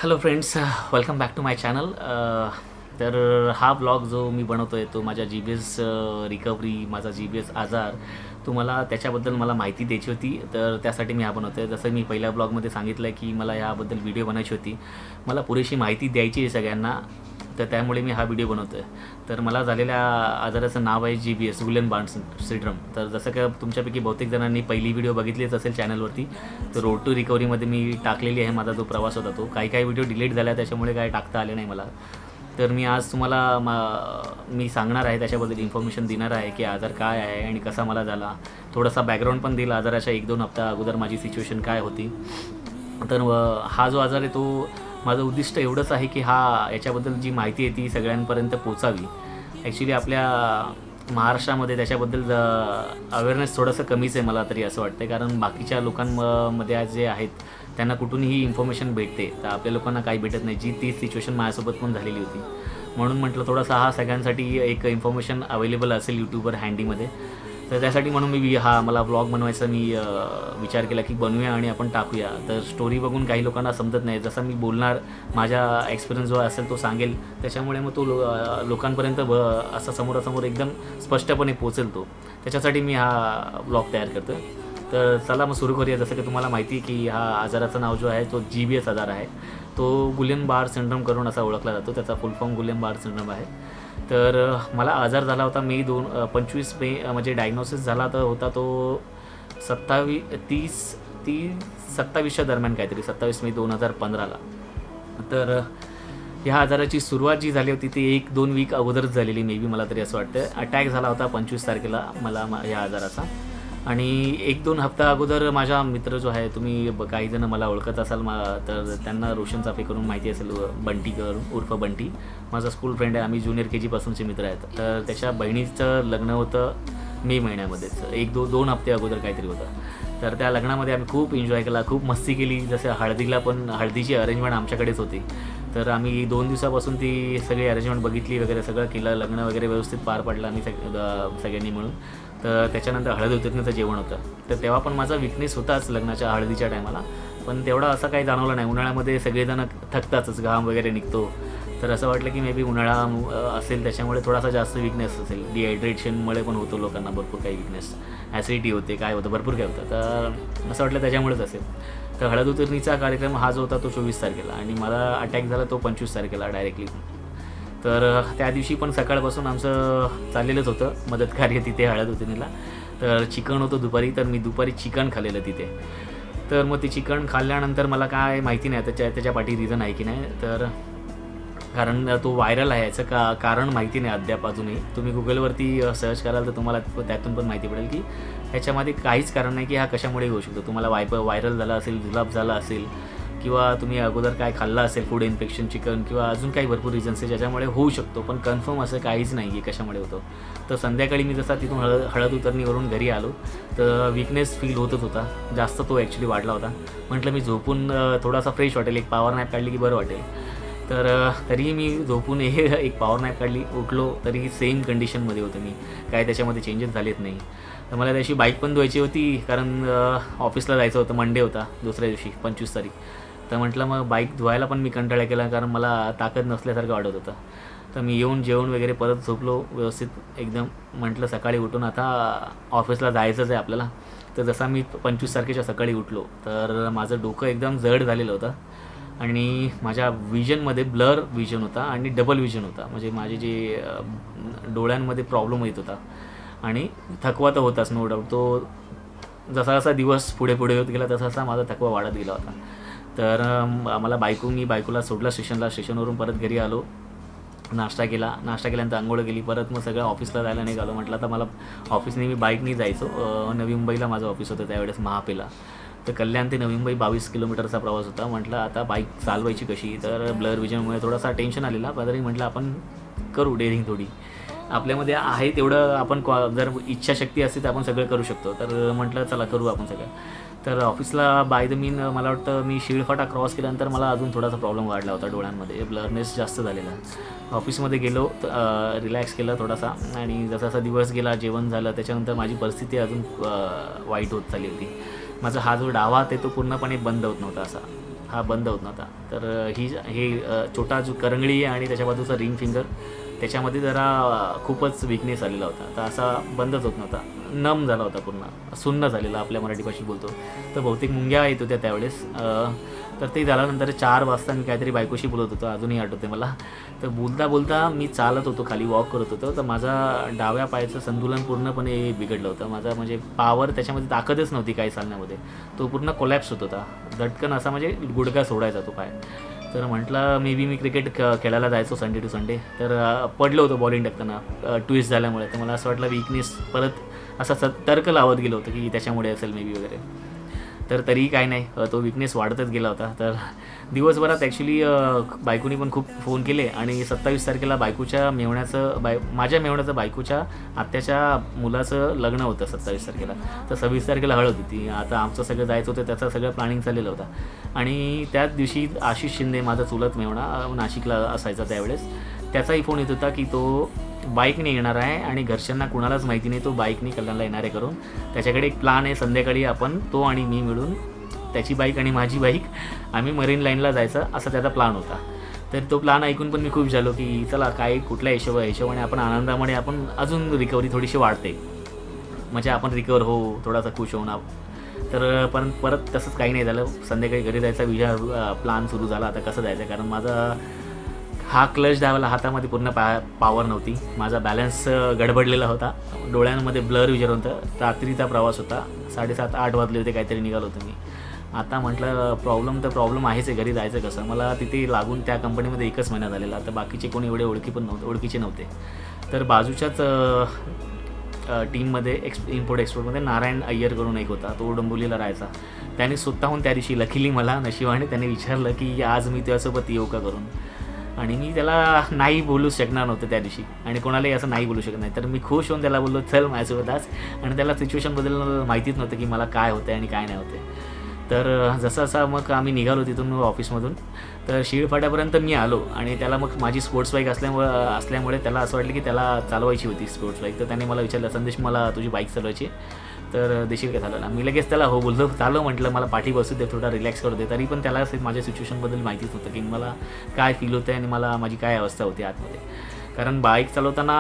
Hello friends, welcome back to my channel. तर हा blog जो मी बनवतो आहे तो माझ्या GBS रिकव्हरी, माझा GBS आजार, तुम्हाला त्याच्याबद्दल मला माहिती द्यायची होती. तर त्यासाठी मी हा बनवतो आहे. जसं मी पहिल्या ब्लॉगमध्ये सांगितलं आहे की मला याबद्दल व्हिडिओ बनायची होती, मला पुरेशी माहिती द्यायची आहे सगळ्यांना, तर त्यामुळे मी हा व्हिडिओ बनवतो आहे. तर मला झालेल्या आजाराचं नाव आहे GBS, गुलेन बार्न्स सिंड्रोम. तर जसं का तुमच्यापैकी बहुतेक जणांनी पहिली व्हिडिओ बघितलीच असेल चॅनलवरती, तर रोड टू रिकव्हरीमध्ये मी टाकलेली आहे. माझा जो प्रवास होता तो काही व्हिडिओ डिलीट झाला, त्याच्यामुळे काय टाकता आले नाही मला. तर मी आज तुम्हाला मी सांगणार आहे, त्याच्याबद्दल इन्फॉर्मेशन देणार आहे की आजार काय आहे आणि कसा मला झाला. थोडासा बॅकग्राऊंड पण देईल आजाराच्या 1-2 हप्ता अगोदर माझी सिच्युएशन काय होती. तर हा जो आजार आहे तो, माझं उद्दिष्ट एवढंच आहे की याच्याबद्दल जी माहिती आहे ती सगळ्यांपर्यंत पोचावी. ॲक्च्युली आपल्या महाराष्ट्रामध्ये त्याच्याबद्दल अवेअरनेस थोडंसं कमीच आहे मला तरी असं वाटतं, कारण बाकीच्या लोकांमध्ये जे आहेत त्यांना कुठूनही इन्फॉर्मेशन भेटते, तर आपल्या लोकांना काही भेटत नाही. तीच सिच्युएशन माझ्यासोबत पण झालेली होती. म्हणून म्हटलं थोडासा हा सगळ्यांसाठी एक इन्फॉर्मेशन अवेलेबल असेल यूट्यूबवर हँडीमध्ये. तर त्यासाठी म्हणून मला व्लॉग बनवायचा विचार केला की बनवूया आणि आपण टाकूया. तर स्टोरी बघून काही लोकांना समजत नाही, जसं मी बोलणार माझा एक्सपिरियन्स जो असेल तो सांगेल, त्याच्यामुळे मग तो लोकांपर्यंत असा समोरासमोर एकदम स्पष्टपणे पोचेल तो. त्याच्यासाठी मी हा व्लॉग तयार करतो. तर चला मग सुरू करूया. जसं की तुम्हाला माहिती आहे की हा आजाराचं नाव जो आहे तो GBS आजार आहे. तो गुलेन बार सिंड्रोम करून असा ओळखला जातो. त्याचा फुल फॉर्म गुलेन बार सिंड्रोम आहे. तर मला आजार झाला होता 25 मे, म्हणजे डायग्नोसिस झाला तर होता तो 27च्या दरम्यान काहीतरी, 27 मे 2015ला. तर ह्या आजाराची सुरुवात जी झाली होती ती 1-2 वीक अगोदरच झालेली, मे बी मला तरी असं वाटतं. अटॅक झाला होता 25 तारखेला मला ह्या आजाराचा. आणि 1-2 हप्ता अगोदर माझा मित्र जो आहे, तुम्ही काही जण मला ओळखत असाल, तर त्यांना रोशन चाफे करून माहिती असेल, बंटी करून उर्फ बंटी, माझा स्कूल फ्रेंड आहे. आम्ही ज्युनियर KG पासूनचे मित्र आहेत. तर त्याच्या बहिणीचं लग्न होतं मे महिन्यामध्येच, 1-2 हप्ते अगोदर काहीतरी होतं. तर त्या लग्नामध्ये आम्ही खूप एन्जॉय केला, खूप मस्ती केली. जसं हळदीला पण हळदीची अरेंजमेंट आमच्याकडेच होती. तर आम्ही 2 दिवसापासून ती सगळी अरेंजमेंट बघितली वगैरे, सगळं केलं. लग्न वगैरे व्यवस्थित पार पडलं आम्ही सगळ्यांनी मिळून. तर त्याच्यानंतर हळद उतरणीचं जेवण होतं. तर तेव्हा पण माझा विकनेस होताच लग्नाच्या हळदीच्या टायमाला, पण तेवढा असं काही जाणवलं नाही. उन्हाळ्यामध्ये सगळेजण थकतातच, घाम वगैरे निघतो. तर असं वाटलं की मे बी उन्हाळा असेल, त्याच्यामुळे थोडासा जास्त विकनेस असेल. डिहायड्रेशनमुळे पण होतो लोकांना भरपूर काही विकनेस, ॲसिडिटी होते, काय होतं, भरपूर काय होतं. तर असं वाटलं त्याच्यामुळेच असेल. तर हळद उतरणीचा कार्यक्रम हा जो होता तो 24 तारखेला, आणि मला अटॅक झाला तो 25 तारखेला डायरेक्टली. तर त्या दिवशी पण सकाळपासून आमचं चाललेलंच होतं मदत कार्य तिथे हळद उतरणीला. तर चिकन होतं दुपारी, तर मी दुपारी चिकन खाल्लेलं तिथे. तर मग ते चिकन खाल्ल्यानंतर मला काय माहिती नाही त्याच्या पाठी रिझन आहे की नाही. तर कारण तो व्हायरल आहे, याचं कारण माहिती नाही अद्याप अजूनही. तुम्ही गुगलवरती सर्च कराल तर तुम्हाला त्यातून पण माहिती पडेल की ह्याच्यामध्ये काहीच कारण नाही की हा कशामुळे होऊ शकतो. तुम्हाला व्हायरल झाला असेल, जुलाब झाला असेल, किंवा तुम्ही अगोदर काय खाल्लं असेल, फूड इन्फेक्शन, चिकन, किंवा अजून काही भरपूर रिझन्स आहे ज्याच्यामुळे होऊ शकतो, पण कन्फर्म असं काहीच नाही आहे कशामुळे होतं. तर संध्याकाळी मी जसा तिथून हळद उतरणीवरून घरी आलो, तर विकनेस फील होतच होता जास्त, तो ॲक्च्युली वाढला होता. म्हटलं मी झोपून थोडासा फ्रेश वाटेल, एक पॉवर नॅप काढली की बरं वाटेल. तर तरीही मी झोपून एक पॉवर नॅप काढली, उठलो तरीही सेम कंडिशनमध्ये होतं मी, काय त्याच्यामध्ये चेंजेस झालेत नाही. तर मला त्याची बाईक पण धुवायची होती, कारण ऑफिसला जायचं होतं, मंडे होता दुसऱ्या दिवशी 25 तारीख. तर म्हटलं मग बाईक धुवायला पण मी कंटाळा केला, कारण मला ताकद नसल्यासारखं वाटत होतं. तर मी येऊन जेवण वगैरे परत झोपलो व्यवस्थित एकदम. म्हटलं सकाळी उठून आता ऑफिसला जायचंच आहे आपल्याला. तर जसा मी 25 तारखेच्या सकाळी उठलो, तर माझं डोकं एकदम जड झालेलं होतं, आणि माझ्या विजनमध्ये ब्लर विजन होता आणि डबल विजन होता. म्हणजे माझे जे डोळ्यांमध्ये प्रॉब्लेम येत होता, आणि थकवा तर होताच नो डाऊट. तो जसा जसा दिवस पुढे होत गेला तसा तसा माझा थकवा वाढत गेला होता. तर मला मी बायकोला सोडलं स्टेशनवरून परत घरी आलो, नाश्ता केल्यानंतर आंघोळ केली, परत मग सगळं ऑफिसला जायला निघालो. म्हटलं आता मला ऑफिसने मी बाईकने जायचो. नवी मुंबईला माझं ऑफिस होतं त्यावेळेस, महापेला. तर कल्याण ते नवी मुंबई 22 किलोमीटरचा प्रवास होता. म्हटलं आता बाईक चालवायची कशी, तर ब्लर विजनमुळे थोडासा टेन्शन आलेला, तरी म्हटलं आपण करू डेअरिंग थोडी, आपल्यामध्ये आहे तेवढं. आपण जर इच्छाशक्ती असते तर आपण सगळं करू शकतो. तर म्हटलं चला करू आपण सगळं. तर ऑफिसला बाय द मीन मला वाटतं मी शिळफाटा क्रॉस केल्यानंतर मला अजून थोडासा प्रॉब्लेम वाढला होता डोळ्यांमध्ये, ब्लरनेस जास्त झालेला. ऑफिसमध्ये गेलो, रिलॅक्स केलं थोडासा, आणि जसा जसा दिवस गेला, जेवण झालं, त्याच्यानंतर माझी परिस्थिती अजून वाईट होत चालली होती. माझा हा जो डावा आहे तो पूर्णपणे बंद होत नव्हता, असा हा बंद होत नव्हता. तर छोटा जो करंगळी आहे आणि त्याच्या बाजूचा रिंग फिंगर त्याच्यामध्ये जरा खूपच विकनेस आलेला होता. तर असा बंदच होत नव्हता, नम झाला होता पूर्ण, सुन्न झालेला आपल्या मराठी भाषेत बोलतो. तर बहुतेक मुंग्या येत होत्या त्यावेळेस. तर ते झाल्यानंतर 4 वाजता मी काहीतरी बायकोशी बोलत होतो, अजूनही आठवते मला. तर बोलता बोलता मी चालत होतो, खाली वॉक करत होतो. तर माझा डाव्या पायाचं संतुलन पूर्णपणे बिघडलं होतं. माझा म्हणजे पॉवर त्याच्यामध्ये ताकदच नव्हती काही चालण्यामध्ये. तो पूर्ण कोलॅप्स होत होता, झटकन असा म्हणजे गुडघा सोडायचा तो पाय. तर म्हटलं मे बी मी क्रिकेट खेळायला जायचो संडे टू संडे. तर पडलो होतो बॉलिंग टाकताना ट्विस्ट झाल्यामुळे. तर मला असं वाटलं वीकनेस परत असा तर्क लावत गेलो होतं की त्याच्यामुळे असेल मे बी वगैरे. तर तरीही काय नाही, तो विकनेस वाढतच गेला होता. तर दिवसभरात ॲक्च्युली बायकोनी पण खूप फोन केले आणि 27 तारखेला माझ्या मेवण्याचं बायकोच्या आत्याच्या मुलाचं लग्न होतं 27 तारखेला. तर 26 तारखेला हळद होती. आता आमचं सगळं जायचं होतं, त्याचं सगळं प्लॅनिंग चाललेलं होतं. आणि त्याच दिवशी आशिष शिंदे, माझा चुलत मेवणा, नाशिकला असायचा त्यावेळेस, त्याचाही फोन येत होता की तो बाईकने येणार आहे आणि घरच्यांना कुणालाच माहिती नाही तो बाईकने कल्याणला येणार आहे करून. त्याच्याकडे एक प्लान आहे, संध्याकाळी आपण तो आणि मी मिळून, त्याची बाईक आणि माझी बाईक, आम्ही मरीन लाईनला जायचं असा त्याचा प्लान होता. तर तो प्लान ऐकून पण मी खूप झालो की चला काय कुठल्या हिशोबाने आपण आनंदामुळे आपण अजून रिकव्हरी थोडीशी वाढते, म्हणजे आपण रिकवर हो, थोडासा खुश होणार. तर पण परत तसंच काही नाही झालं. संध्याकाळी घरी जायचा प्लान सुरू झाला. आता कसं जायचं, कारण माझा हा क्लच दाबायला हातामध्ये पूर्ण पॉवर नव्हती. माझा बॅलन्स गडबडलेला होता, डोळ्यांमध्ये ब्लर विजर होतं. रात्रीचा प्रवास होता, 7:30-8 वाजले होते, काहीतरी निघालो होतो मी. आता म्हटलं प्रॉब्लेम आहेच आहे, घरी जायचं कसं. मला तिथे लागून त्या कंपनीमध्ये 1च महिना झालेला. तर बाकीचे कोणी एवढे ओळखीचे नव्हते. तर बाजूच्याच टीममध्ये इम्पोर्ट एक्सपोर्टमध्ये नारायण अय्यर करून एक होता, तो डोंबिवलीला राहायचा. त्याने स्वतःहून त्या दिवशी लकीली मला नशिबाने त्याने विचारलं की आज मी तुझ्यासोबत येऊ का करून. आणि मी त्याला नाही बोलू शकणार नव्हतं त्या दिवशी, आणि कोणालाही असं नाही बोलू शकत नाही. तर मी खुश होऊन त्याला बोललो चल माझ्यासोबत आज. आणि त्याला सिच्युएशनबद्दल माहितीच नव्हतं की मला काय होतं आणि काय नाही होते. तर जसं मग आम्ही निघालो तिथून ऑफिसमधून. तर शिळफाट्यापर्यंत मी आलो आणि त्याला मग माझी स्पोर्ट्स बाईक असल्यामुळे त्याला असं वाटलं की त्याला चालवायची होती स्पोर्ट्स बाईक. तर त्याने मला विचारलं, संदेश मला तुझी बाईक चालवायची, तर देशील का चालवायला. मी लगेच त्याला हो बोललो. चालव म्हटलं, मला पाठी बसू दे, थोडा रिलॅक्स करू दे. तरी पण त्याला माझ्या सिच्युएशनबद्दल माहितीच नव्हतं की मला काय फील होतं आणि माझी काय अवस्था होती आतमध्ये. कारण बाईक चालवताना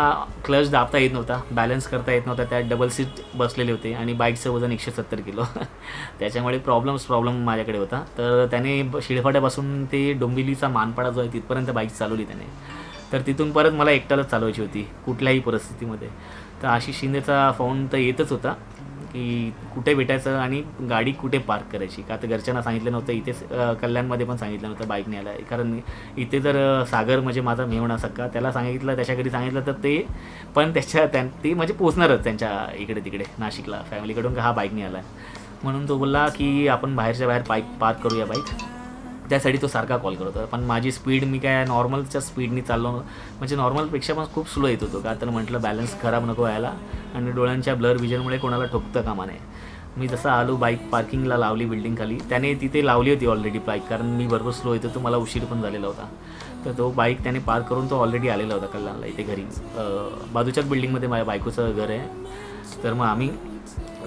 क्लच दाबता येत नव्हता, बॅलन्स करता येत नव्हता. त्यात डबल सीट बसलेले होते आणि बाईकचं वजन 170 किलो. त्याच्यामुळे प्रॉब्लेम माझ्याकडे होता. तर त्याने शिळफाट्यापासून ते डोंबिवलीचा मानपाडा जो आहे तिथपर्यंत बाईक चालवली त्याने. तर तिथून परत मला एकट्यालाच चालवायची होती कुठल्याही परिस्थितीमध्ये. तर आशिष शिंदेचा फोन तर येतच होता की कुठे भेटायचं आणि गाडी कुठे पार्क करायची. का तर घरच्यांना सांगितलं नव्हतं, इथेच कल्याणमध्ये पण सांगितलं नव्हतं बाईक न्यायला. कारण इथे जर सागर म्हणजे माझा मेवणा सक्का, त्याला सांगितलं, त्याच्या घरी सांगितलं तर ते पण ते म्हणजे पोचणारच त्यांच्या इकडे तिकडे नाशिकला फॅमिलीकडून का हा बाईक न्यायला आहे. म्हणून तो बोलला की आपण बाहेरच्या बाहेर पार्क करूया बाईक. त्यासाठी तो सारखा कॉल करत होता. पण माझी स्पीड, मी काय नॉर्मलच्या स्पीडनी चाललो, म्हणजे नॉर्मलपेक्षा पण खूप स्लो येत होतो. का तर म्हटलं बॅलन्स खराब नको व्हायला आणि डोळ्यांच्या ब्लर विजनमुळे कोणाला ठोकतं कामा नये. मी जसं आलो, बाईक पार्किंगला लावली बिल्डिंगखाली. त्याने तिथे लावली होती ऑलरेडी बाईक, कारण मी बरोबर स्लो येत होतो, मला उशीर पण झालेला होता. तर तो बाईक त्याने पार्क करून तो ऑलरेडी आलेला होता कल्याणला इथे घरी. बाजूच्याच बिल्डिंगमध्ये माझ्या बायकोचं घर आहे. तर मग आम्ही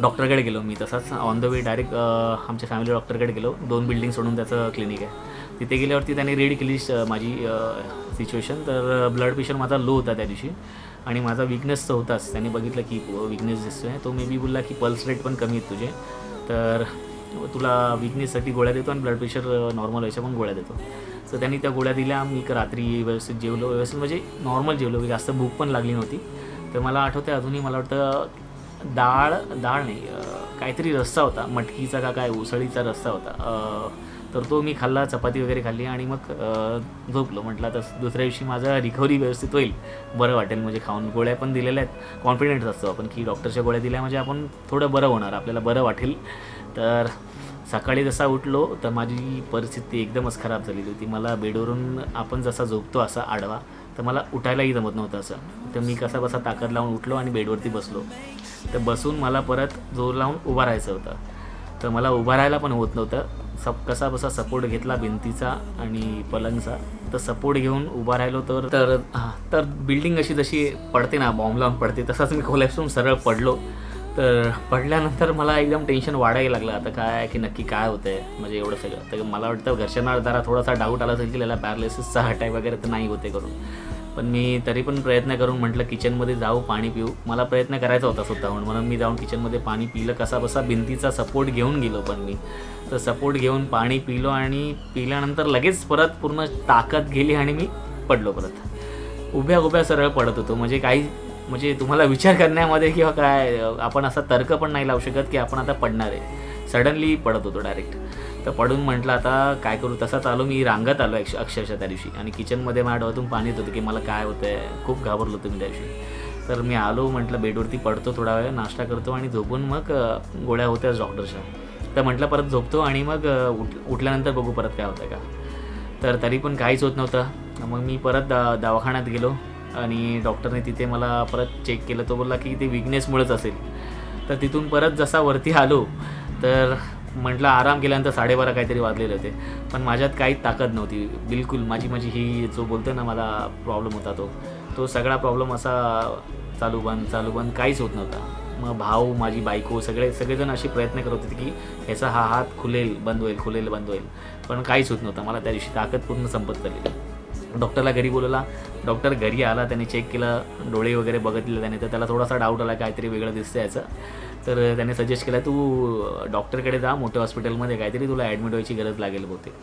डॉक्टरकडे गेलो. मी तसाच ऑन द वे डायरेक्ट आमच्या फॅमिली डॉक्टरकडे गेलो. 2 बिल्डिंग सोडून त्याचं क्लिनिक आहे. तिथे गेल्यावरती त्याने रीड केली माझी सिच्युएशन. तर ब्लड प्रेशर माझा लो होता त्या दिवशी आणि माझा विकनेस तर होताच. त्याने बघितलं की विकनेस दिसतो आहे. तो मे बी बोलला की पल्स रेट पण कमी आहेत तुझे, तर तुला विकनेससाठी गोळ्या देतो आणि ब्लड प्रेशर नॉर्मल व्हायच्या पण गोळ्या देतो. तर त्यांनी त्या गोळ्या दिल्या. मी रात्री व्यवस्थित जेवलो, व्यवस्थित म्हणजे नॉर्मल जेवलो, जास्त भूक पण लागली नव्हती. तर मला आठवतं अजूनही, मला वाटतं डाळ नाही, काहीतरी रस्सा होता, मटकीचा का काय उसळीचा रस्सा होता. तर तो मी खाल्ला, चपाती वगैरे खाल्ली आणि मग झोपलो. म्हटलं तर दुसऱ्या दिवशी माझा रिकव्हरी व्यवस्थित होईल, बरं वाटेल. म्हणजे खाऊन गोळ्या पण दिलेल्या आहेत, कॉन्फिडंट असतो आपण की डॉक्टरच्या गोळ्या दिल्या म्हणजे आपण थोडं बरं होणार, आपल्याला बरं वाटेल. तर सकाळी जसा उठलो तर माझी परिस्थिती एकदमच खराब झालेली होती. मला बेडवरून आपण जसा झोपतो असा आडवा, तर मला उठायलाही जमत नव्हतं असं. तर मी कसा ताकद लावून उठलो आणि बेडवरती बसलो. तर बसून मला परत जोर लावून उभा राहायचं होतं. तर मला उभा राहायला पण होत नव्हतं. कसा सपोर्ट घेतला भिंतीचा आणि पलंगचा. तर सपोर्ट घेऊन उभा राहिलो तर बिल्डिंग अशी जशी पडते ना, बॉम्ब लावून पडते, तसाच मी कोलॅप्स होऊन सरळ पडलो. तर पडल्यानंतर मला एकदम टेन्शन वाढायला लागलं. आता काय की नक्की काय होतं आहे म्हणजे एवढं सगळं. तर मला वाटतं घरच्यांना जरा थोडासा डाऊट आला असेल की त्याला पॅरालिसिसचा अटॅक वगैरे तर नाही होते करून. पण मी तरी पण प्रयत्न करून म्हटलं किचनमध्ये जाऊ, पाणी पिऊ. मला प्रयत्न करायचा होता स्वतःहून, म्हणून मी जाऊन किचनमध्ये पाणी पिलं. कसाबसा भिंतीचा सपोर्ट घेऊन गेलो पण मी. तर सपोर्ट घेऊन पाणी पिलो आणि पिल्यानंतर लगेच परत पूर्ण ताकद गेली आणि मी पडलो परत. उभ्या उभ्या सरळ पडत होतो. म्हणजे तुम्हाला विचार करण्यामध्ये किंवा काय आपण असा तर्क पण नाही लावू शकत की आपण आता पडणार आहे. सडनली पडत होतो डायरेक्ट. तर पडून म्हटलं आता काय करू. तसाच आलो मी, रांगत आलो अक्षरशः त्या दिवशी. आणि किचनमध्ये माझ्या डोळ्यातून पाणी येत होतं की मला काय होतं आहे. खूप घाबरलो होतो मी त्या दिवशी. तर मी आलो, म्हटलं बेडवरती पडतो, थोडा वेळ नाश्ता करतो आणि झोपून मग गोळ्या होत्याच डॉक्टरच्या. तर म्हटलं परत झोपतो आणि मग उठल्यानंतर बघू परत काय होतं का. तर तरी पण काहीच होत नव्हतं. मग मी परत दवाखान्यात गेलो आणि डॉक्टरने तिथे मला परत चेक केलं. तो बोलला की ते विकनेसमुळेच असेल. तर तिथून परत जसा वरती आलो तर म्हटलं आराम केल्यानंतर 12:30 काहीतरी वाजलेले होते. पण माझ्यात काहीच ताकद नव्हती बिलकुल. माझी ही जो बोलतो ना मला प्रॉब्लेम होता तो सगळा प्रॉब्लेम असा चालू बंद काहीच होत नव्हता. मग भाऊ, माझी बायको, सगळेजण असे प्रयत्न करत होते की ह्याचा हा हात खुलेल बंद होईल. पण काहीच होत नव्हतं. मला त्या दिवशी ताकद पूर्ण संपत चालली. डॉक्टरला घरी बोलवला. डॉक्टर घरी आला, त्याने चेक केलं, डोळे वगैरे बघितले त्याने. तर त्याला थोडासा डाऊट आला काहीतरी वेगळं दिसतं याचं. तर त्याने सजेस्ट केलं तू डॉक्टरकडे जा, मोठ्या हॉस्पिटलमध्ये काहीतरी तुला ॲडमिट व्हायची गरज लागेल बहुतेक.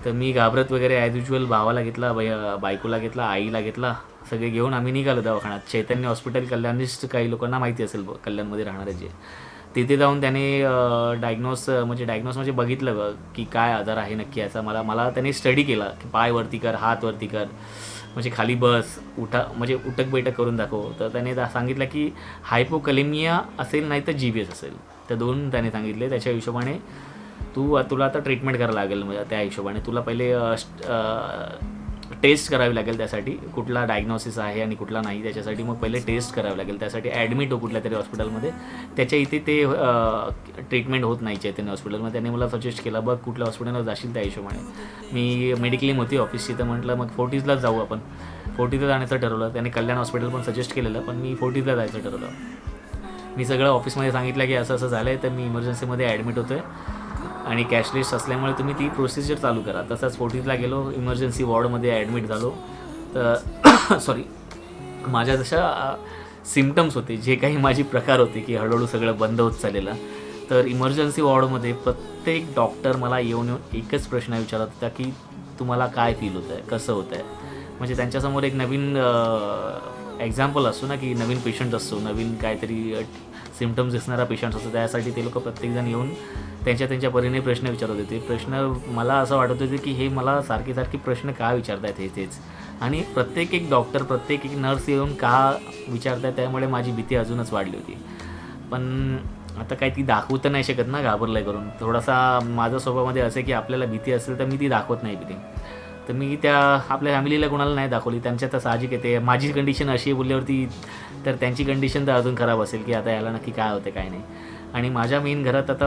तर मी घाबरत वगैरे ॲज युज्युअल भावाला घेतला, बायकोला घेतला, आईला घेतला, सगळे घेऊन आम्ही निघालो दवाखान्यात. चैतन्य हॉस्पिटल कल्याणीस्ट, काही लोकांना माहिती असेल कल्याणमध्ये राहणारे जे. तिथे जाऊन त्याने डायग्नोस म्हणजे बघितलं की काय आजार आहे नक्की याचा. मला त्याने स्टडी केला की पाय वरती कर, हात वरती कर, म्हणजे खाली बस, म्हणजे उठक बैठक करून दाखव. तर त्याने सांगितलं की हायपोकॅलेमिया असेल नाही तर GBS असेल. तर 2 त्याने सांगितले. त्याच्या हिशोबाने तुला आता ट्रीटमेंट करावं लागेल. म्हणजे त्या हिशोबाने तुला पहिले टेस्ट करावी लागेल. त्यासाठी कुठला डायग्नोसिस आहे आणि कुठला नाही त्याच्यासाठी मग पहिले टेस्ट करावी लागेल. त्यासाठी ॲडमिट हो कुठल्या तरी हॉस्पिटलमध्ये. त्याच्या इथे ते ट्रीटमेंट होत नाही चैतन्य हॉस्पिटलमध्ये. त्याने मला सजेस्ट केला बघ कुठल्या हॉस्पिटलला जाशील त्या हिशोबाने. मी मेडिक्लेम होती ऑफिसची, तर म्हटलं मग फोर्टीजलाच जाऊ आपण. फोर्टीजला जाण्याचं ठरवलं. त्याने कल्याण हॉस्पिटल पण सजेस्ट केलेलं, पण मी फोर्टीजला जायचं ठरवलं. मी सगळं ऑफिसमध्ये सांगितलं की असं झालं आहे, तर मी इमर्जन्सीमध्ये ॲडमिट होतो आहे आणि कॅशलेस असल्यामुळे तुम्ही ती प्रोसिजर चालू करा. तसंच 40ला गेलो, इमर्जन्सी वॉर्डमध्ये ॲडमिट झालो. तर सॉरी, माझ्या जशा सिम्पटम्स होते, जे काही माझी प्रकार होते की हळूहळू सगळं बंद होत चाललेलं. तर इमर्जन्सी वॉर्डमध्ये प्रत्येक डॉक्टर मला येऊन एकच प्रश्न विचारत होता की तुम्हाला काय फील होतं आहे, कसं होतं आहे. म्हणजे त्यांच्यासमोर एक नवीन एक्झाम्पल असतो ना की नवीन पेशंट असतो, नवीन काहीतरी सिम्पटम्स दिसणारा पेशंट असतो. त्यासाठी ते लोक प्रत्येकजण येऊन त्यांच्या परीने प्रश्न विचारत होते. प्रश्न मला असं वाटत होते की हे मला सारखे प्रश्न का विचारत आहेत तेच. आणि प्रत्येक एक डॉक्टर, प्रत्येक एक नर्स येऊन का विचारत आहे, त्यामुळे माझी भीती अजूनच वाढली होती. पण आता काय ती दाखवू तर नाही शकत ना घाबरलं आहे करून. थोडासा माझ्या स्वभावामध्ये असं की आपल्याला भीती असेल तर मी ती दाखवत नाही भीती. तर मी त्या आपल्या फॅमिलीला कोणाला नाही दाखवली. त्यांच्या तर साहजिक येते. माझी कंडिशन अशी आहे बोलल्यावरती तर त्यांची कंडिशन तर अजून खराब असेल की आता याला नक्की काय होते काय नाही. आणि माझ्या मेन घरात आता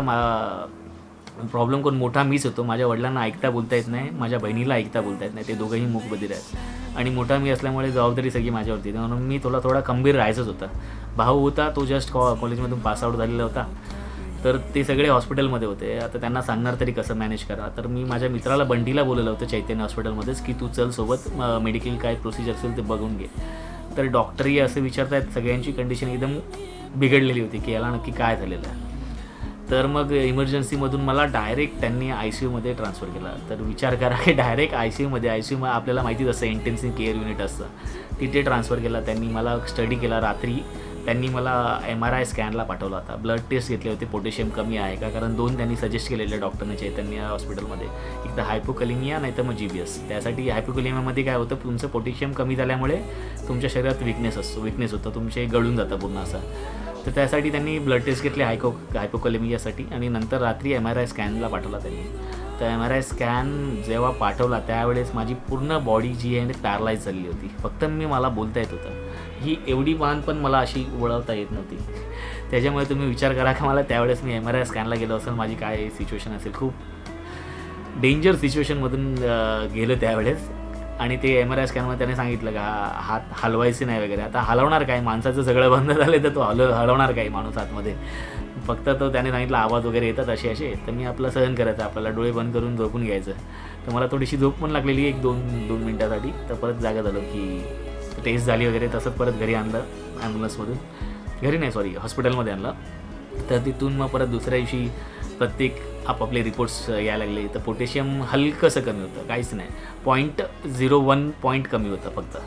प्रॉब्लेम कोण मोठा मीच होतो. माझ्या वडिलांना ऐकता बोलता येत नाही, माझ्या बहिणीला ऐकता बोलता येत नाही. ते दोघंही मूकबधीर आहेत आणि मोठा मी असल्यामुळे जबाबदारी सगळी माझ्यावरती. म्हणून मी थोडा खंबीर राहायचंच होता. भाऊ होता, तो जस्ट कॉलेजमधून पासआउट झालेला होता. तर ते सगळे हॉस्पिटलमध्ये होते. आता त्यांना सांगणार तरी कसं मॅनेज करा. तर मी माझ्या मित्राला बंटीला बोलवलं होतं चैतन्य हॉस्पिटलमध्येच की तू चल सोबत, मेडिकल काय प्रोसिजर असेल ते बघून घे. तर डॉक्टरही असं विचारत आहेत, सगळ्यांची कंडिशन एकदम बिघडलेली होती की याला नक्की काय झालेलं आहे. तर मग इमर्जन्सीमधून मला डायरेक्ट त्यांनी ICUमध्ये ट्रान्सफर केला. तर विचार करा की डायरेक्ट ICU आपल्याला माहितीच असतं इंटेन्सिव्ह केअर युनिट असतं, तिथे ट्रान्सफर केला. त्यांनी मला स्टडी केला. रात्री त्यांनी मला MRI स्कॅनला पाठवला होता. ब्लड टेस्ट घेतले होते, पोटॅशियम कमी आहे का, कारण 2 त्यांनी सजेस्ट केलेले डॉक्टरने चैतन्य हॉस्पिटलमध्ये, एक तर हायपोकॅलेमिया नाही तर मग GBS. त्यासाठी हायपोकॅलेमियामध्ये काय होतं, तुमचं पोटॅशियम कमी झाल्यामुळे तुमच्या शरीरात विकनेस होतं, तुमचे गळून जातं पूर्ण असं. तर त्यासाठी त्यांनी ब्लड टेस्ट घेतले हायपोकॅलेमियासाठी आणि नंतर रात्री MRI स्कॅनला पाठवला त्यांनी. तर MRI स्कॅन जेव्हा पाठवला त्यावेळेस माझी पूर्ण बॉडी जी आहे पॅरलाइज झालेली होती. फक्त मला बोलता येत होतं. ही एवढी मान पण मला अशी वळवता येत नव्हती. त्याच्यामुळे तुम्ही विचार करा की मला त्यावेळेस मी MRI स्कॅनला गेलो असेल, माझी काय सिच्युएशन असेल. खूप डेंजर सिच्युएशनमधून गेलो त्यावेळेस. आणि ते MRI स्कॅनमध्ये त्याने सांगितलं का हात हलवायचे नाही वगैरे. आता हलवणार काय, माणसाचं सगळं बंद झालं तर तो हलवणार काय माणूस आतमध्ये. फक्त तो त्याने सांगितलं आवाज वगैरे येतात असे असे. तर मी आपलं सहन करायचं, आपल्याला डोळे बंद करून झोपून घ्यायचं. तर मला थोडीशी झोप पण लागलेली 1-2 मिनटासाठी. तर परत जागा झालो की टेस्ट झाली वगैरे. तसंच परत घरी आणलं ॲम्ब्युलन्समधून, घरी नाही सॉरी हॉस्पिटलमध्ये आणलं. तर तिथून मग परत दुसऱ्या दिवशी प्रत्येक आपापले रिपोर्ट्स यायला लागले. तर पोटॅशियम हलकंसं कमी होतं, काहीच नाही, 0.01 पॉईंट कमी होतं फक्त.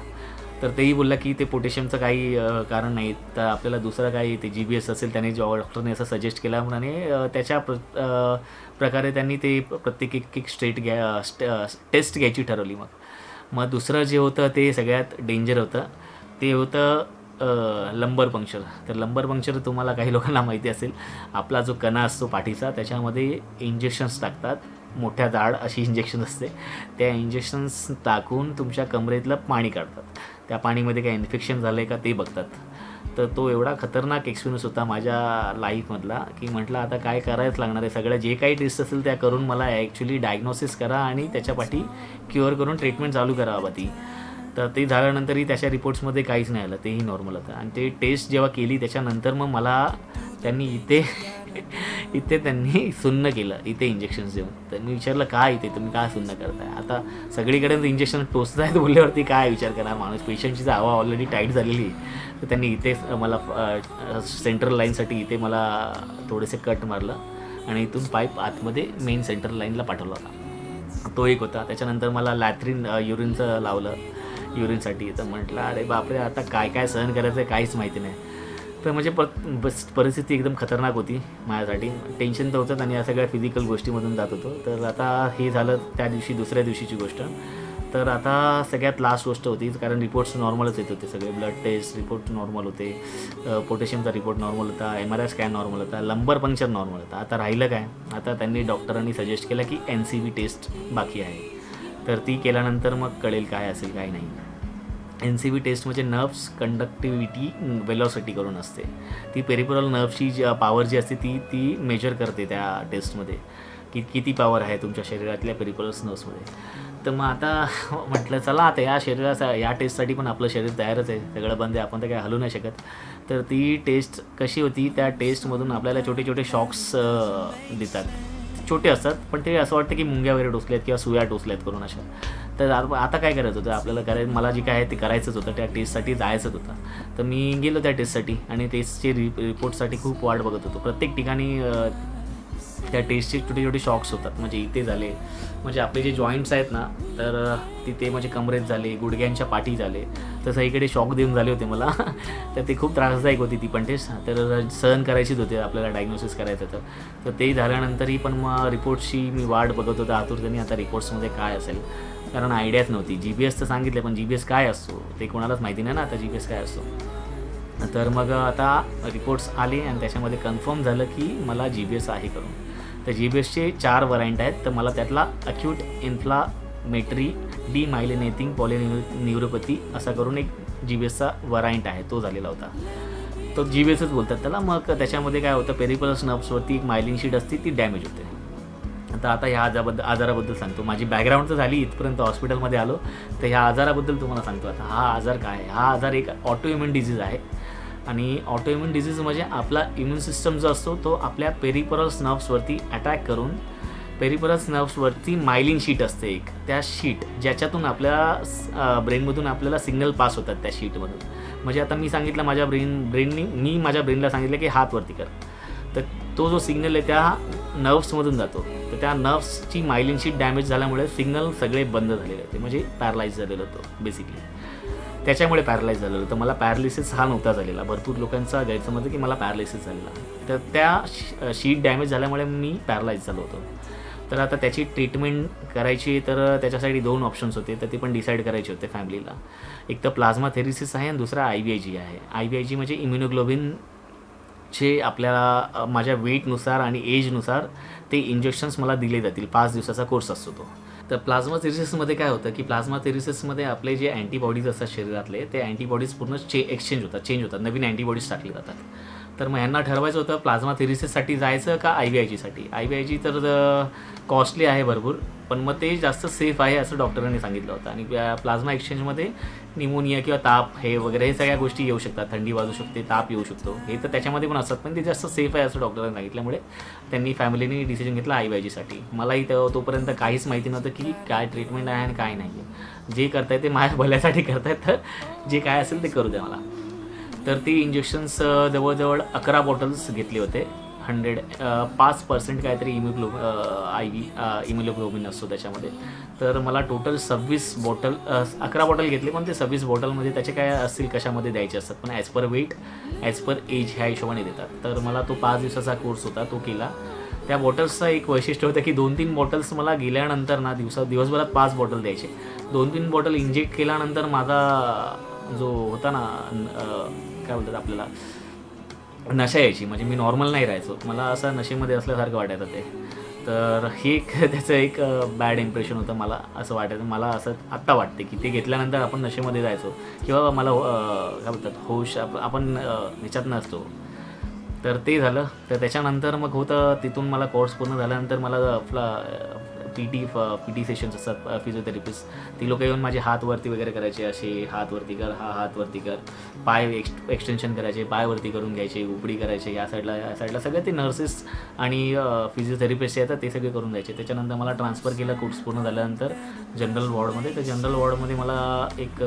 तर तेही बोलला की ते पोटॅशियमचं काही कारण नाही, तर आपल्याला दुसरं काही ते GBS असेल, त्याने डॉक्टरने असं सजेस्ट केला म्हणे. त्याच्या प्रकारे त्यांनी ते प्रत्येक एक टेस्ट घ्यायची ठरवली. मग दुसरं जे होतं ते सगळ्यात डेंजर होतं, ते होतं लंबर पंक्चर. तर लंबर पंक्चर तुम्हाला काही लोकांना माहिती असेल, आपला जो कणा असतो पाठीचा त्याच्यामध्ये इंजेक्शन्स टाकतात, मोठ्या जाड अशी इंजेक्शन असते. त्या इंजेक्शन्स टाकून तुमच्या कमरेतलं पाणी काढतात. त्या पाणीमध्ये काही इन्फेक्शन झालं आहे का ते बघतात. तर तो एवढा खतरनाक एक्सपिरियन्स होता माझ्या लाईफमधला की म्हटलं आता काय करायच लागणार आहे. सगळ्या जे काही टेस्ट असेल त्या करून मला ॲक्च्युली डायग्नोसिस करा आणि त्याच्यापाठी क्युअर करून ट्रीटमेंट चालू करावा ती. तर ते झाल्यानंतरही त्याच्या रिपोर्ट्समध्ये काहीच नाही आलं, तेही नॉर्मल होतं. आणि ते टेस्ट जेव्हा केली त्याच्यानंतर मग मला त्यांनी इथे त्यांनी सुन्न केलं, इथे इंजेक्शन्स देऊन. तर मी विचारलं काय इथे तुम्ही काय सुन्न करताय. आता सगळीकडेच इंजेक्शन टोचत आहेत बोलल्यावरती काय विचार करणार माणूस, पेशंटची हवा ऑलरेडी टाईट झालेली. तर त्यांनी इथे मला सेंट्रल लाईनसाठी इथे मला थोडेसे कट मारलं आणि इथून पाईप आतमध्ये मेन सेंट्रल लाईनला पाठवला होता. तो एक होता. त्याच्यानंतर मला लॅथ्रिन युरिनचं लावलं युरिनसाठी. तर म्हटलं अरे बापरे, आता काय काय सहन करायचं आहे काहीच माहिती नाही. तर म्हणजे परिस्थिती एकदम खतरनाक होती माझ्यासाठी. टेन्शन तर होतंच आणि या सगळ्या फिजिकल गोष्टीमधून जात होतो. तर आता हे झालं त्या दिवशी, दुसऱ्या दिवशीची गोष्ट. तर आता सगळ्यात लास्ट गोष्ट होती, कारण रिपोर्ट्स नॉर्मलच येत होते सगळे. ब्लड टेस्ट रिपोर्ट नॉर्मल होते, पोटॅशियमचा रिपोर्ट नॉर्मल होता, MRI स्कॅन नॉर्मल होता, लंबर पंक्चर नॉर्मल होता. आता राहिलं काय, आता त्यांनी डॉक्टरांनी सजेस्ट केलं की NCV टेस्ट बाकी आहे. तर ती केल्यानंतर मग कळेल काय असेल काय नाही. NCV टेस्ट म्हणजे नर्व्स कंडक्टिव्हिटी वेलॉसिटी करून असते. ती पेरिफेरल नर्व्सची जी पॉवर जी असते ती मेजर करते त्या टेस्टमध्ये, की किती पॉवर आहे तुमच्या शरीरातल्या पेरिफेरल्स नर्व्समध्ये. तर मग आता म्हटलं चला आता या टेस्टसाठी पण आपलं शरीर तयारच आहे, सगळं बंद आहे, आपण तर काय हलू नाही शकत. तर ती टेस्ट कशी होती, त्या टेस्टमधून आपल्याला छोटे छोटे शॉक्स देतात. छोटे असतात पण ते असं वाटतं की मुंग्या वगैरे टोचल्यात किंवा सुया टोचल्यात करून अशा. तर आता काय करायचं होतं आपल्याला, मला जे काय आहे ते करायचंच होतं, त्या टेस्टसाठी जायचंच होतं. तर मी गेलो त्या टेस्टसाठी आणि टेस्टचे रिपोर्टसाठी खूप वाट बघत होतो. प्रत्येक ठिकाणी त्या टेस्टचे छोटे छोटे शॉक्स होतात. म्हणजे इथे झाले, म्हणजे आपले जे जॉईंट्स आहेत ना, तर तिथे म्हणजे कमरेत झाले, गुडघ्यांच्या पाठी झाले, तसं इकडे शॉक देऊन झाले होते मला. तर ते खूप त्रासदायक होती ती पण टेस्ट. तर सहन करायचीच होते आपल्याला, डायग्नोसिस करायचं तर ते झाल्यानंतरही पण मग रिपोर्ट्सची मी वाट बघत होतो आतुरतेने. आता रिपोर्ट्समध्ये काय असेल, कारण आयडियाच नव्हती. GBS तर सांगितलं पण GBS काय असतो ते कोणालाच माहिती नाही ना आता GBS काय असतो. तर मग आता रिपोर्ट्स आले आणि त्याच्यामध्ये कन्फर्म झालं की मला GBS आहे करून. तर GBSचे 4 व्हरायंट आहेत. तर मला त्यातला अक्यूट इन्फ्लामेटरी डिमायलिनेटिंग पॉलिन्यूरोपॅथी असा करून एक GBSचा व्हरायंट आहे, तो झालेला होता. तो GBSच बोलतात त्याला. मग त्याच्यामध्ये काय होतं, पेरिफेरल नर्व्सवरती एक मायलिन शीट असते, ती डॅमेज होते. आता ह्या आजाराबद्दल सांगतो. माझी बॅकग्राऊंड तर झाली, इथपर्यंत हॉस्पिटलमध्ये आलो. तर ह्या आजाराबद्दल तुम्हाला सांगतो. आता हा आजार काय आहे, हा आजार एक ऑटोइम्युन डिझीज आहे. आणि ऑटोइम्युन डिझीज म्हणजे आपला इम्युन सिस्टम जो असतो तो आपल्या पेरिफेरल्स नर्व्सवरती अटॅक करून, पेरिफेरल्स नर्व्सवरती मायलिन शीट असते एक, त्या शीट ज्याच्यातून आपल्या ब्रेनमधून आपल्याला सिग्नल पास होतात त्या शीटमधून. म्हणजे आता मी सांगितलं माझ्या मी माझ्या ब्रेनला सांगितलं की हात वरती कर, तर तो जो सिग्नल आहे त्या नर्व्समधून जातो. तर त्या नर्व्सची मायलिन शीट डॅमेज झाल्यामुळे सिग्नल सगळे बंद झालेले होते, म्हणजे पॅरालाइज झालेलं होतं बेसिकली. त्याच्यामुळे पॅरालाइज झालेलं होतं. मला पॅरालिसिस हा नव्हता झालेला. भरपूर लोकांचा गैरसमज आहे की मला पॅरालिसिस झालेला. तर त्या शीट डॅमेज झाल्यामुळे मी पॅरालाइज झालो होतो. तर आता त्याची ट्रीटमेंट करायची, तर त्याच्यासाठी 2 ऑप्शन्स होते. तर ते पण डिसाईड करायचे होते फॅमिलीला. एक तर प्लाझ्मा थेरेसिस आहे आणि दुसरा IVIG आहे. IVIG म्हणजे इम्युनोग्लोबिन चे आपल्याला माझ्या वेटनुसार आणि एजनुसार ते इंजेक्शन्स मला दिले जातील. 5 दिवसाचा कोर्स असतो तो. तर प्लाझ्मा थेरेसिसमध्ये काय होतं की प्लाझ्मा थेरेसिसमध्ये आपले जे अँटीबॉडीज असतात शरीरातले, ते अँटीबॉडीज पूर्ण चेंज होतात, नवीन अँटीबॉडीज टाकले जातात. तर मग ह्यांना ठरवायचं होतं प्लाझ्मा थेरिसिससाठी जायचं का IVIGसाठी. IVIG तर कॉस्टली आहे भरपूर, पण मग ते जास्त सेफ आहे असं डॉक्टरांनी सांगितलं होतं. आणि प्लाझ्मा एक्सचेंजमध्ये निमोनिया किंवा ताप हे वगैरे हे सगळ्या गोष्टी येऊ शकतात, थंडी वाजू शकते, ताप येऊ शकतो, हे तर त्याच्यामध्ये पण असतात, पण ते जास्त सेफ आहे असं डॉक्टरांनी सांगितल्यामुळे त्यांनी फॅमिलीने डिसिजन घेतला IVIGसाठी. मलाही तोपर्यंत काहीच माहिती नव्हतं की काय ट्रीटमेंट आहे आणि काय नाही आहे. जे करताय ते माझ्या भल्यासाठी करतायत, तर जे काय असेल ते करू द्या मला. तर ती इंजेक्शन्स जवळजवळ 11 बॉटल्स घेतले होते. 5% काहीतरी इम्युग्लोबिन असतो त्याच्यामध्ये. तर मला टोटल 26 बॉटल 11 बॉटल घेतले, पण ते 26 बॉटलमध्ये त्याचे काय असतील कशामध्ये द्यायचे असतात, पण as per weight as per age ह्या हिशोबाने देतात. तर मला तो 5 दिवसाचा कोर्स होता, तो केला. त्या बॉटल्सचं एक वैशिष्ट्य होतं की 2-3 बॉटल्स मला गेल्यानंतर ना दिवसभरात 5 बॉटल द्यायचे. 2-3 बॉटल इंजेक्ट केल्यानंतर माझा जो होता ना काय बोलतात आपल्याला नशा यायची, म्हणजे मी नॉर्मल नाही राहायचो, मला असं नशेमध्ये असल्यासारखं वाटायचं ते. तर हे एक त्याचं एक बॅड इम्प्रेशन होतं. मला असं वाटायचं, मला असं आत्ता वाटते की ते घेतल्यानंतर आपण नशेमध्ये जायचो किंवा मला काय बोलतात होश आपण ह्याच्यात नसतो. तर ते झालं. तर त्याच्यानंतर मग होतं तिथून मला कोर्स पूर्ण झाल्यानंतर मला आपला पी टी सेशन्स असतात, फिजिओथेरपिस्ट, ती लोक येऊन माझे हात वरती वगैरे करायचे, असे हात वरती कर, हा हात वरती कर, पाय एक्सटेन्शन करायचे, पाय वरती करून घ्यायचे, उपडी करायचे, या साईडला सगळे ते नर्सेस आणि फिजिओथेरपिस्ट येतात ते सगळे करून द्यायचे. त्याच्यानंतर मला ट्रान्सफर केलं कोर्स पूर्ण झाल्यानंतर जनरल वॉर्डमध्ये. तर जनरल वॉर्डमध्ये मला एक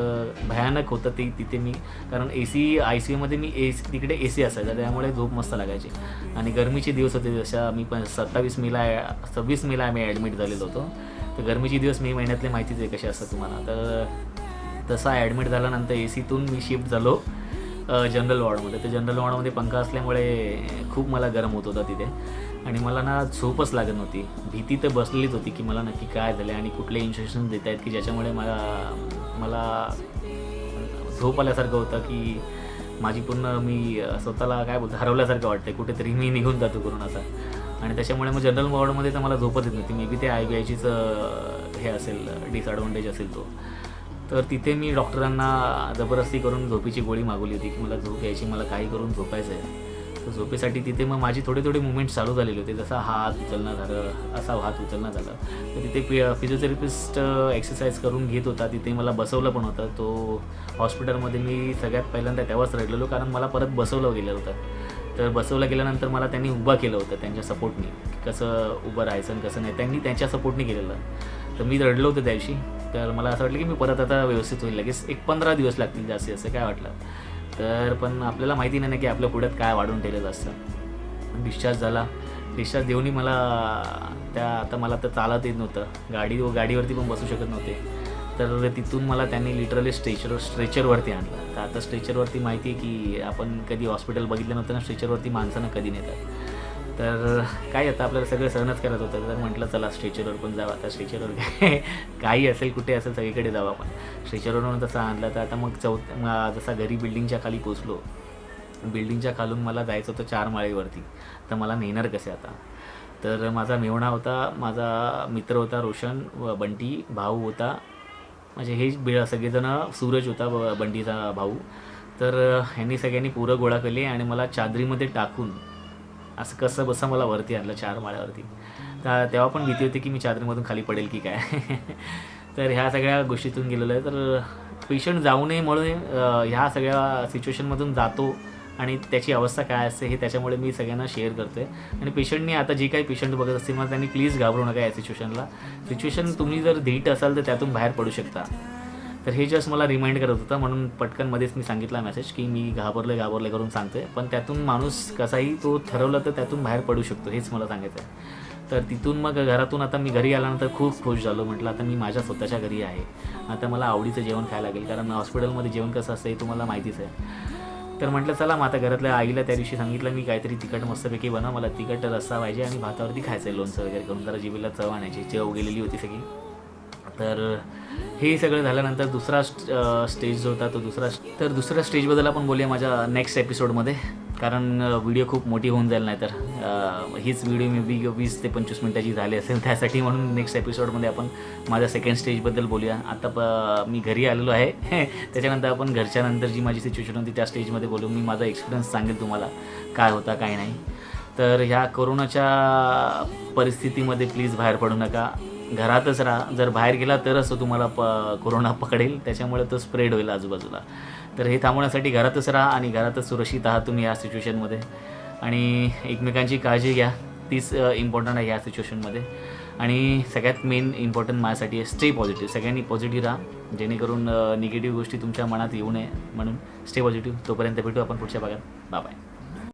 भयानक होतं ते तिथे मी, कारण ICUमध्ये मी तिकडे AC असायचा, त्यामुळे झोप मस्त लागायची. आणि गरमीचे दिवस होते, जशा मी 26 मेला मी ॲडमिट झालेलो होतो. तर गरमीचे दिवस मे महिन्यातले माहितीच आहे कसे असतात तुम्हाला. तर तसा ॲडमिट झाल्यानंतर ACतून मी शिफ्ट झालो जनरल वॉर्डमध्ये. तर जनरल वॉर्डमध्ये पंखा असल्यामुळे खूप मला गरम होत होता तिथे, आणि मला ना झोपच लागत नव्हती. भीती तर बसलेलीच होती की मला नक्की काय झालं आणि कुठले इंजेक्शन देत आहेत की ज्याच्यामुळे मला झोप आल्यासारखं होतं की माझी पूर्ण मी स्वतःला काय बोलतो हरवल्यासारखं वाटतं, कुठेतरी मी निघून जातो करून असा. आणि त्याच्यामुळे मग जनरल वॉर्डमध्ये तर मला झोपच येत नव्हती. मे बी ते IVIGचं हे असेल, डिसॲडव्हान्टेज असेल तो. तर तिथे मी डॉक्टरांना जबरदस्ती करून झोपेची गोळी मागवली होती की मला झोप यायची, मला काही करून झोपायचं आहे. तर झोपेसाठी तिथे मग माझी थोडे मुवमेंट्स चालू झालेले होते, जसा हात उचलणं झालं, असा हात उचलणं झालं. तर तिथे फिजिओथेरपिस्ट एक्सरसाइज करून घेत होता, तिथे मला बसवलं पण होतं. तो हॉस्पिटलमध्ये मी सगळ्यात पहिल्यांदा तेव्हाच रडलेलो, कारण मला परत बसवलं गेलं होतं. तर बसवलं गेल्यानंतर मला त्यांनी उभा केलं होतं त्यांच्या सपोर्टनी, कसं उभं राहायचं आणि कसं नाही, त्यांनी त्यांच्या सपोर्टनी केलेलं. तर मी रडलो होतो त्या दिवशी. तर मला असं वाटलं की मी परत आता व्यवस्थित होईल, लगेच 15 दिवस लागतील जास्तीत असं काय वाटलं. तर पण आपल्याला माहिती नाही ना की आपल्या पुढ्यात काय वाढून ठेवलं असतं. डिस्चार्ज झाला. डिस्चार्ज देऊनही मला आता मला तर चालत येत नव्हतं, गाडीवरती पण बसू शकत नव्हते. तर तिथून मला त्यांनी लिटरली स्ट्रेचरवरती आणलं. तर आता स्ट्रेचरवरती माहिती आहे की आपण कधी हॉस्पिटल बघितलं नव्हतं ना, स्ट्रेचरवरती माणसानं कधी नेतात. तर काय आता आपल्याला सगळं सहनच करत होतं. तर म्हटलं चला स्ट्रेचरवर पण जावं. आता स्ट्रेचरवर काय काही असेल कुठे असेल सगळीकडे जावं आपण. स्ट्रेचरवरून तसं आणलं. तर आता मग जसा घरी बिल्डिंगच्या खाली पोचलो, बिल्डिंगच्या खालून मला जायचं होतं 4 माळेवरती. तर मला नेणार कसे आता. तर माझा मेवणा होता, माझा मित्र होता रोशन, बंटी भाऊ होता, म्हणजे हे सगळेजणं, सूरज होता बंटीचा भाऊ. तर ह्यांनी सगळ्यांनी पोरं गोळा केली आणि मला चादरीमध्ये टाकून असं कसं बसं मला वरती आणलं 4 माळ्यावरती. तर तेव्हा पण भीती होती की मी चादरीमधून खाली पडेल की काय. तर ह्या सगळ्या गोष्टीतून गेलेलो आहे. तर पेशंट जाऊ नये म्हणून ह्या सगळ्या सिच्युएशनमधून जातो आणि त्याची अवस्था काय असते हे त्याच्यामुळे मी सगळ्यांना शेअर करतो आहे. आणि पेशंटनी आता जे काही पेशंट बघत असतील मग त्यांनी प्लीज घाबरू नका या सिच्युएशन तुम्ही जर धीट असाल तर त्यातून बाहेर पडू शकता. तर हे जस्ट मला रिमाइंड करत होता, म्हणून पटकनमध्येच मी सांगितला मेसेज की मी घाबरले करून सांगतोय, पण त्यातून माणूस कसाही तो ठरवलं तर त्यातून बाहेर पडू शकतो, हेच मला सांगायचं आहे. तर तिथून मग घरातून आता मी घरी आल्यानंतर खूप खुश झालो. म्हटलं आता मी माझ्या स्वतःच्या घरी आहे, आता मला आवडीचं जेवण खायला लागेल, कारण हॉस्पिटलमध्ये जेवण कसं असतं हे तुम्हाला माहितीच आहे. तर म्हटलं चला मग आता घरातल्या आईला त्या दिवशी सांगितलं मी काहीतरी तिखट मस्तपैकी बनव, मला तिखट रस्सा पाहिजे आणि भातावरती खायचं आहे, लोणचं वगैरे करून, जरा जिभेला चव आणायची, चव गेलेली होती सगळी. तर हे सगळं झाल्यानंतर दुसरा स्टेज जो होता तो दुसऱ्या स्टेजबद्दल आपण बोलूया माझ्या नेक्स्ट एपिसोडमध्ये, कारण व्हिडिओ खूप मोठी होऊन जाईल. नाही तर हीच व्हिडिओ मे बी 20 ते 25 मिनटाची झाली असेल. त्यासाठी म्हणून नेक्स्ट एपिसोडमध्ये आपण माझ्या सेकंड स्टेजबद्दल बोलूया. आता मी घरी आलेलो आहे त्याच्यानंतर आपण घरच्यानंतर जी माझी सिच्युएशन होती त्या स्टेजमध्ये बोलू. मी माझा एक्सपिरियन्स सांगेल तुम्हाला काय होता काय नाही. तर ह्या कोरोनाच्या परिस्थितीमध्ये प्लीज बाहेर पडू नका, घरातच राहा. जर बाहेर गेला तरच तुम्हाला कोरोना पकडेल, त्याच्यामुळे तो स्प्रेड होईल आजूबाजूला. तर हे थांबवण्यासाठी घरातच राहा आणि घरातच सुरक्षित आहात तुम्ही या सिच्युएशनमध्ये. आणि एकमेकांची काळजी घ्या, तीच इम्पॉर्टंट आहे या सिच्युएशनमध्ये. आणि सगळ्यात मेन इम्पॉर्टंट माझ्यासाठी आहे स्टे पॉझिटिव्ह. सगळ्यांनी पॉझिटिव्ह राहा जेणेकरून निगेटिव्ह गोष्टी तुमच्या मनात येऊ नये. म्हणून स्टे पॉझिटिव्ह. तोपर्यंत भेटू आपण पुढच्या भागात. Bye bye.